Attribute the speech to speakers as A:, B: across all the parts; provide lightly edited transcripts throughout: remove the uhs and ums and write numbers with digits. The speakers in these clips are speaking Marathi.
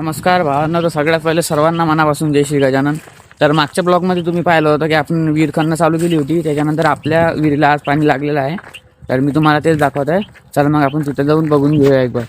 A: नमस्कार भावांनो. तर सगळ्यात पहिले सर्वांना मनापासून जय श्री गजानन. तर मागच्या ब्लॉगमध्ये तुम्ही पाहिलं होतं की आपण विहीर खणणं चालू केली होती. त्याच्यानंतर आपल्या विहिरीला आज पाणी लागलेलं आहे. तर मी तुम्हाला तेच दाखवत आहे. चला मग आपण तिथे जाऊन बघून घेऊया एक बार.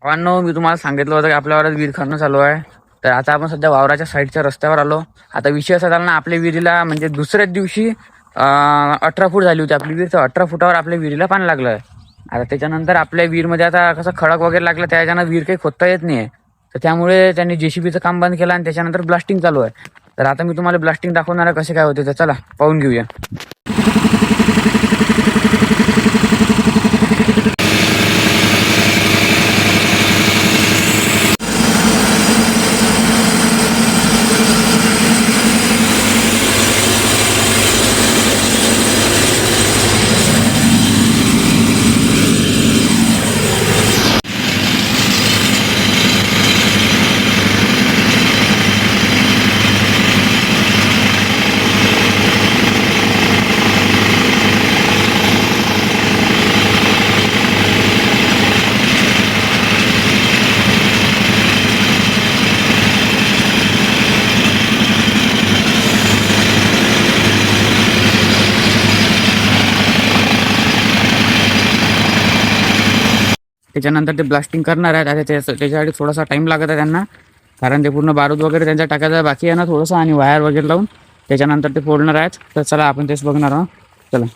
A: भावांनो, मी तुम्हाला सांगितलं होतं की आपल्या वावरात विहीर खणणं चालू आहे. तर आता आपण सध्या वावराच्या साईडच्या रस्त्यावर आलो. आता विषय असा झाला ना, आपल्या विहिरीला म्हणजे दुसऱ्याच दिवशी 18 फूट झाली होती आपली विहीर. तर 18 फुटावर आपल्या विहिरीला पाणी लागलं आहे. आता त्याच्यानंतर आपल्या विहीरमध्ये आता कसं खडक वगैरे लागलं, त्याच्यानं विहीर काही खोदता येत नाही आहे. तर त्यामुळे त्यांनी JCBचं काम बंद केलं आणि त्याच्यानंतर ब्लास्टिंग चालू आहे. तर आता मी तुम्हाला ब्लास्टिंग दाखवणार आहे कसे काय होते. तर चला पाहून घेऊया. त्याच्यानंतर ते ब्लास्टिंग करणार आहेत. आता त्याच्यासाठी थोडासा टाईम लागत आहे त्यांना, कारण ते पूर्ण बारूद वगैरे त्यांचा टाकायचा बाकी आहे ना थोडंसं, आणि वायर वगैरे लावून त्याच्यानंतर ते फोडणार आहेत. तर चला आपण तेच बघणार आहोत. चला.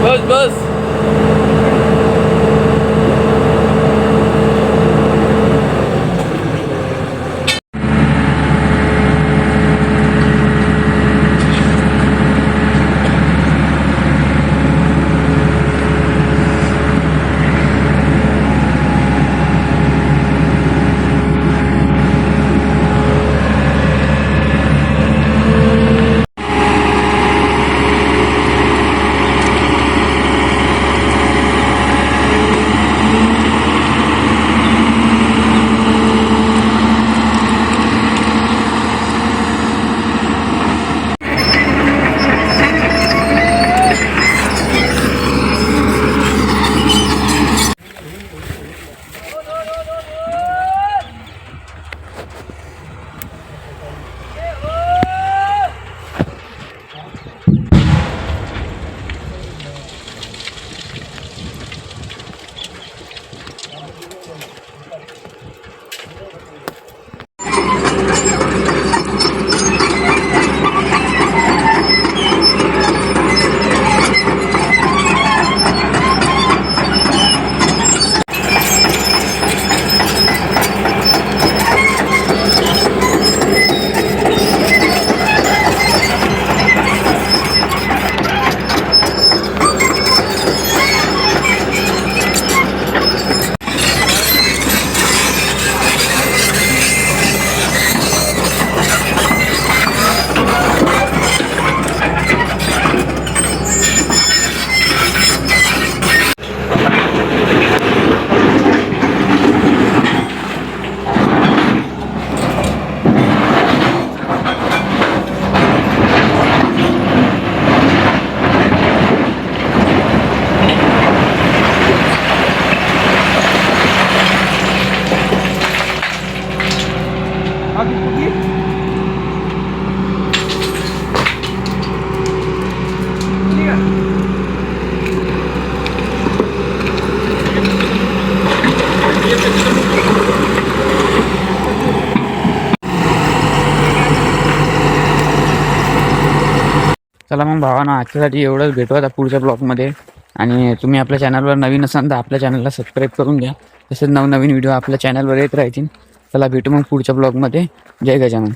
A: बस बस. चला मग भावांनो, आजच्यासाठी एवढंच. भेटू आता पुढच्या ब्लॉगमध्ये. आणि तुम्ही आपल्या चॅनलवर नवीन असाल तर आपल्या चॅनलला सबस्क्राईब करून घ्या. तसेच नवनवीन व्हिडिओ आपल्या चॅनलवर येत राहतील. चला भेटू मग पुढच्या ब्लॉगमध्ये. जय गजानन.